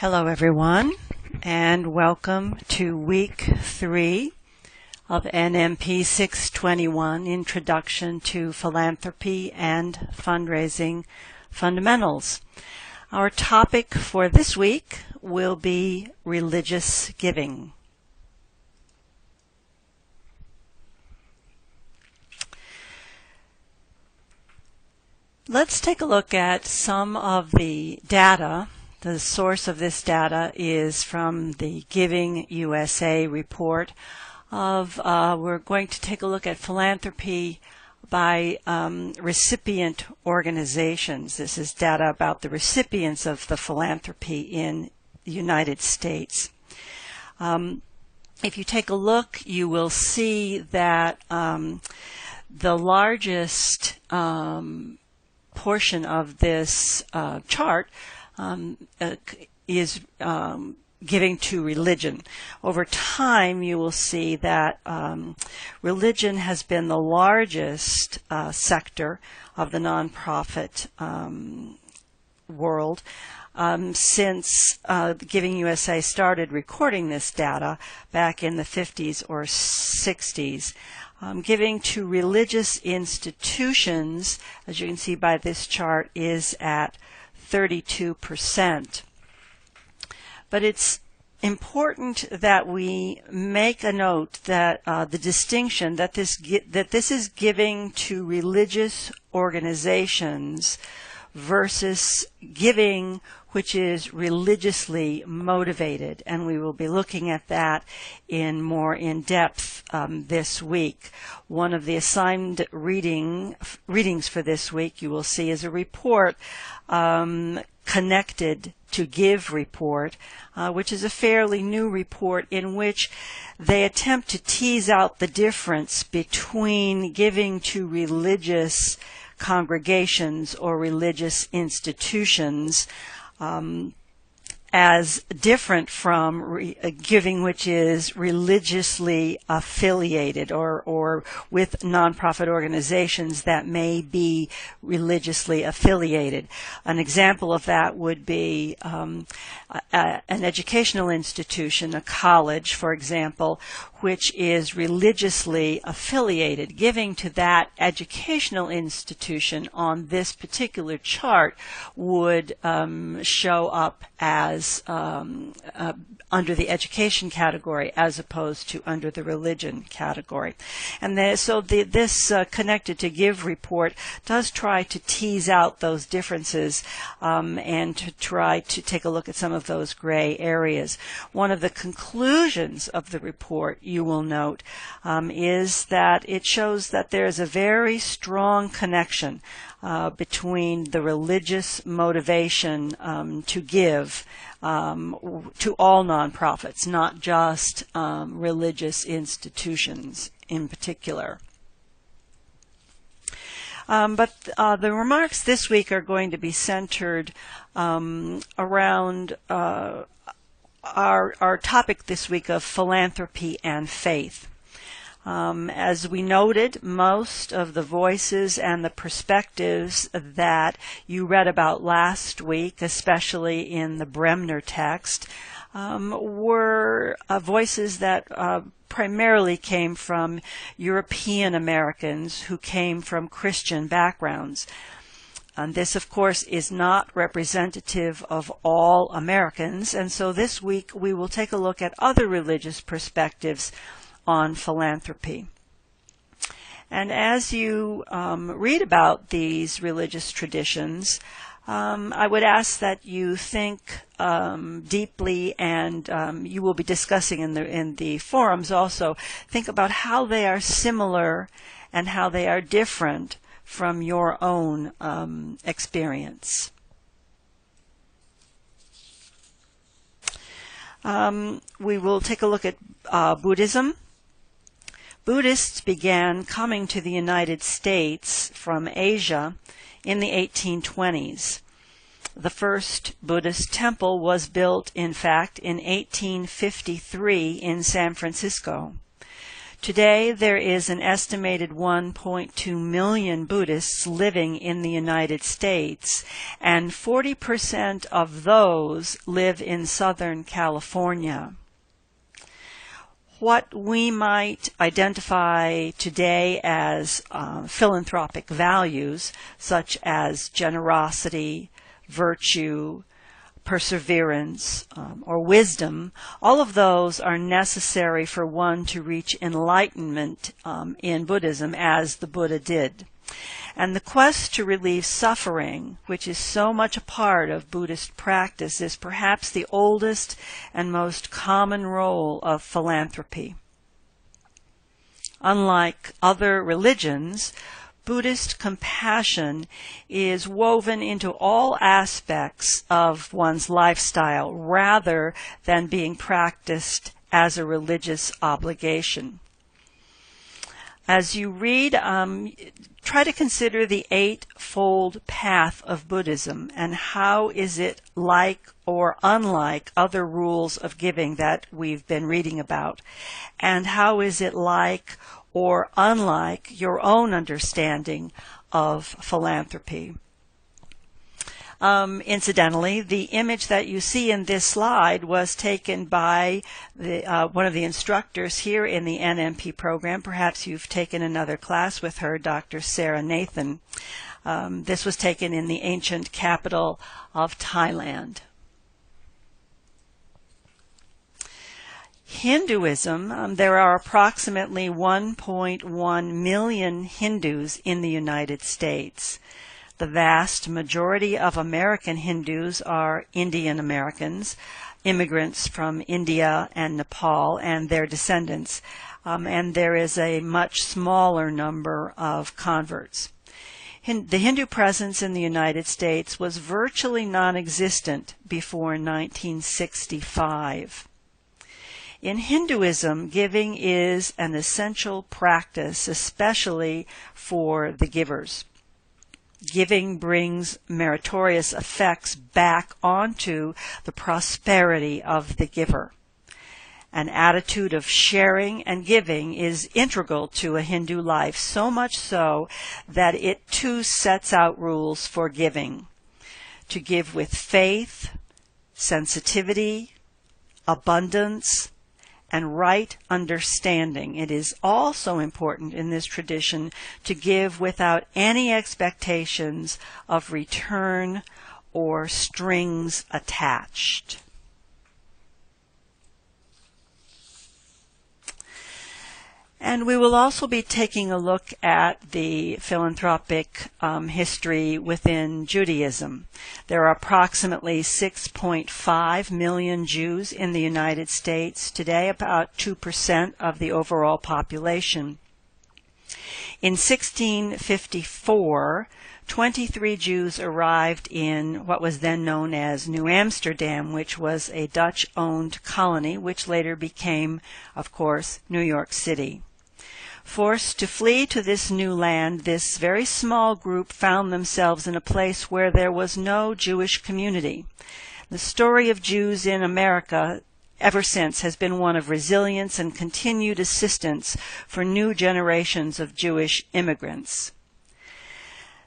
Hello everyone, and welcome to week 3 of NMP 621, Introduction to Philanthropy and Fundraising Fundamentals. Our topic for this week will be religious giving. Let's take a look at some of the data. The source of this data is from the Giving USA report we're going to take a look at philanthropy by recipient organizations. This is data about the recipients of the philanthropy in the United States. If you take a look, you will see that the largest portion of this chart is giving to religion. Over time, you will see that religion has been the largest sector of the nonprofit world since Giving USA started recording this data back in the 50s or 60s. Giving to religious institutions, as you can see by this chart, is at 32%. But it's important that we make a note that the distinction that this is giving to religious organizations versus giving which is religiously motivated, and we will be looking at that more in depth this week. One of the assigned readings for this week you will see is a report connected to Give report, which is a fairly new report in which they attempt to tease out the difference between giving to religious congregations or religious institutions as different from giving which is religiously affiliated or with nonprofit organizations that may be religiously affiliated. An example of that would be an educational institution, a college, for example, which is religiously affiliated. Giving to that educational institution on this particular chart would show up as under the education category as opposed to under the religion category. And this Connected to Give report does try to tease out those differences and to try to take a look at some of those gray areas. One of the conclusions of the report, you will note, is that it shows that there is a very strong connection between the religious motivation to give to all nonprofits, not just religious institutions in particular. But the remarks this week are going to be centered around our topic this week of philanthropy and faith. As we noted, most of the voices and the perspectives that you read about last week, especially in the Bremner text, were voices that primarily came from European Americans who came from Christian backgrounds. And this, of course, is not representative of all Americans, and so this week we will take a look at other religious perspectives on philanthropy. And as you read about these religious traditions, I would ask that you think deeply, and you will be discussing in the forums also, think about how they are similar and how they are different from your own experience. We will take a look at Buddhism. Buddhists began coming to the United States from Asia in the 1820s. The first Buddhist temple was built, in fact, in 1853 in San Francisco. Today, there is an estimated 1.2 million Buddhists living in the United States, and 40% of those live in Southern California. What we might identify today as philanthropic values, such as generosity, virtue, perseverance, or wisdom, all of those are necessary for one to reach enlightenment in Buddhism, as the Buddha did. And the quest to relieve suffering, which is so much a part of Buddhist practice, is perhaps the oldest and most common role of philanthropy. Unlike other religions, Buddhist compassion is woven into all aspects of one's lifestyle rather than being practiced as a religious obligation. As you read, try to consider the eightfold path of Buddhism and how is it like or unlike other rules of giving that we've been reading about, and how is it like or unlike your own understanding of philanthropy. Incidentally, the image that you see in this slide was taken by one of the instructors here in the NMP program. Perhaps you've taken another class with her, Dr. Sarah Nathan. This was taken in the ancient capital of Thailand. Hinduism, there are approximately 1.1 million Hindus in the United States. The vast majority of American Hindus are Indian Americans, immigrants from India and Nepal and their descendants, and there is a much smaller number of converts. The Hindu presence in the United States was virtually non-existent before 1965. In Hinduism, giving is an essential practice, especially for the givers. Giving brings meritorious effects back onto the prosperity of the giver. An attitude of sharing and giving is integral to a Hindu life, so much so that it too sets out rules for giving. To give with faith, sensitivity, abundance, and right understanding. It is also important in this tradition to give without any expectations of return or strings attached. And we will also be taking a look at the philanthropic history within Judaism. There are approximately 6.5 million Jews in the United States today, about 2% of the overall population. In 1654, 23 Jews arrived in what was then known as New Amsterdam, which was a Dutch-owned colony, which later became, of course, New York City. Forced to flee to this new land, this very small group found themselves in a place where there was no Jewish community. The story of Jews in America ever since has been one of resilience and continued assistance for new generations of Jewish immigrants.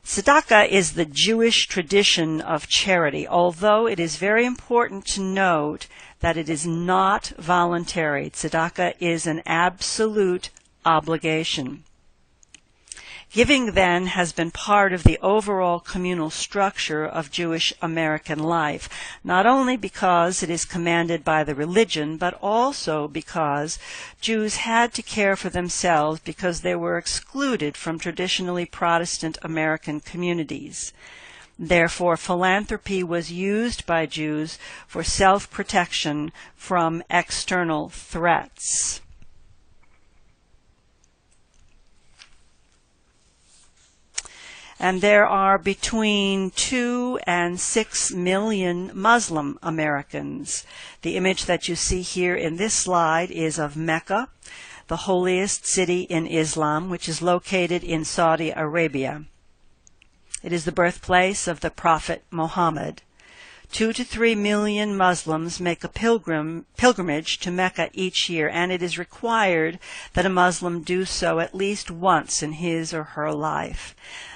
Tzedakah is the Jewish tradition of charity, although it is very important to note that it is not voluntary. Tzedakah is an absolute obligation. Giving, then, has been part of the overall communal structure of Jewish American life, not only because it is commanded by the religion, but also because Jews had to care for themselves because they were excluded from traditionally Protestant American communities. Therefore, philanthropy was used by Jews for self-protection from external threats. And there are between 2 and 6 million Muslim Americans. The image that you see here in this slide is of Mecca, the holiest city in Islam, which is located in Saudi Arabia. It is the birthplace of the Prophet Muhammad. 2 to 3 million Muslims make a pilgrimage to Mecca each year, and it is required that a Muslim do so at least once in his or her life.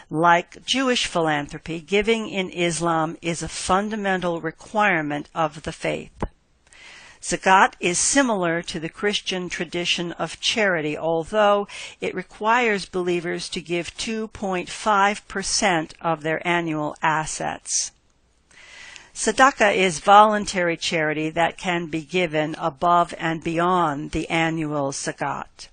Like Jewish philanthropy, giving in Islam is a fundamental requirement of the faith. Zakat is similar to the Christian tradition of charity, although it requires believers to give 2.5% of their annual assets. Sadaqah is voluntary charity that can be given above and beyond the annual zakat.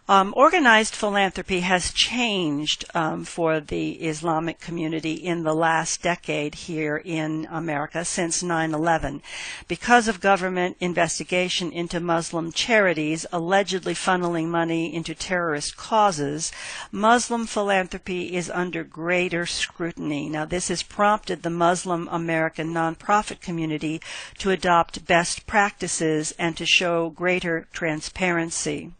Organized philanthropy has changed for the Islamic community in the last decade here in America since 9/11. Because of government investigation into Muslim charities allegedly funneling money into terrorist causes, Muslim philanthropy is under greater scrutiny. Now, this has prompted the Muslim American nonprofit community to adopt best practices and to show greater transparency.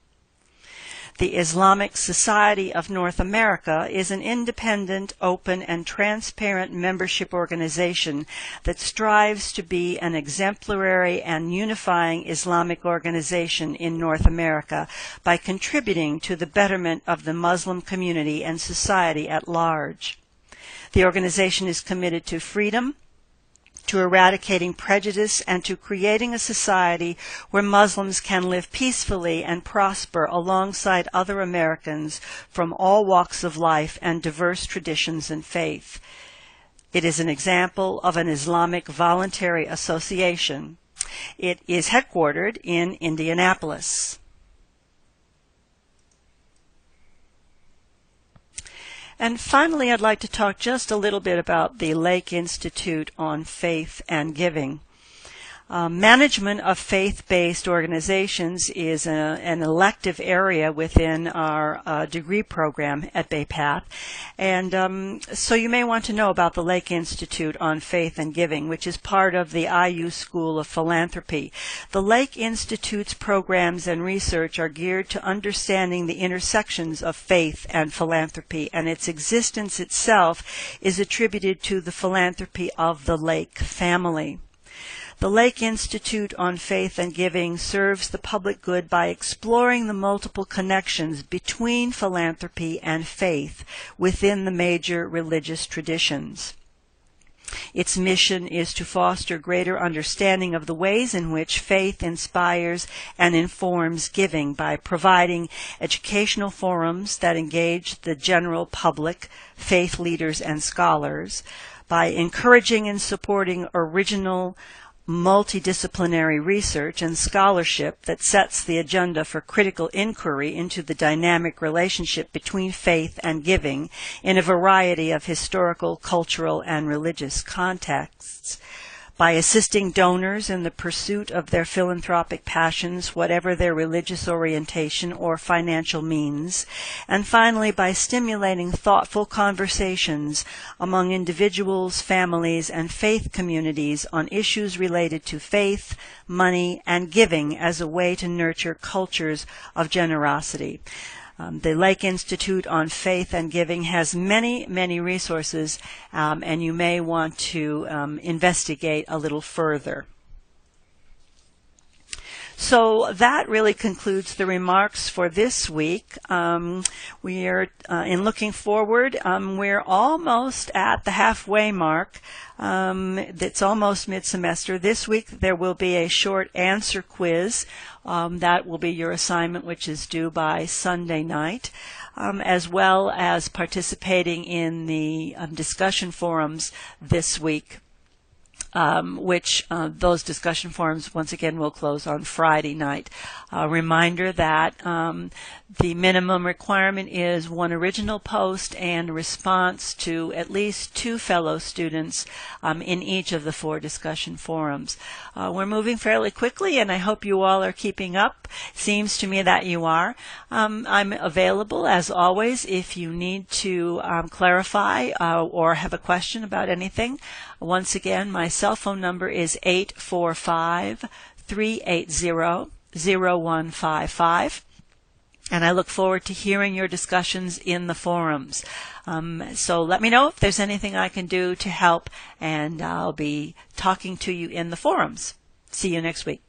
The Islamic Society of North America is an independent, open, and transparent membership organization that strives to be an exemplary and unifying Islamic organization in North America by contributing to the betterment of the Muslim community and society at large. The organization is committed to freedom, to eradicating prejudice, and to creating a society where Muslims can live peacefully and prosper alongside other Americans from all walks of life and diverse traditions and faith. It is an example of an Islamic voluntary association. It is headquartered in Indianapolis. And finally, I'd like to talk just a little bit about the Lake Institute on Faith and Giving. Management of faith-based organizations is an elective area within our degree program at Bay Path. And so you may want to know about the Lake Institute on Faith and Giving, which is part of the IU School of Philanthropy. The Lake Institute's programs and research are geared to understanding the intersections of faith and philanthropy, and its existence itself is attributed to the philanthropy of the Lake family. The Lake Institute on Faith and Giving serves the public good by exploring the multiple connections between philanthropy and faith within the major religious traditions. Its mission is to foster greater understanding of the ways in which faith inspires and informs giving by providing educational forums that engage the general public, faith leaders, and scholars, by encouraging and supporting original multidisciplinary research and scholarship that sets the agenda for critical inquiry into the dynamic relationship between faith and giving in a variety of historical, cultural, and religious contexts, by assisting donors in the pursuit of their philanthropic passions, whatever their religious orientation or financial means, and finally by stimulating thoughtful conversations among individuals, families, and faith communities on issues related to faith, money, and giving as a way to nurture cultures of generosity. The Lake Institute on Faith and Giving has many, many resources, and you may want to investigate a little further. So that really concludes the remarks for this week. We are, in looking forward, we're almost at the halfway mark. It's almost mid-semester. This week there will be a short answer quiz. That will be your assignment, which is due by Sunday night, as well as participating in the discussion forums this week. Which those discussion forums, once again, will close on Friday night. A reminder that the minimum requirement is one original post and response to at least 2 fellow students in each of the 4 discussion forums. We're moving fairly quickly, and I hope you all are keeping up. Seems to me that you are. I'm available, as always, if you need to clarify or have a question about anything. Once again, my cell phone number is 845-380-0155. And I look forward to hearing your discussions in the forums. So let me know if there's anything I can do to help, and I'll be talking to you in the forums. See you next week.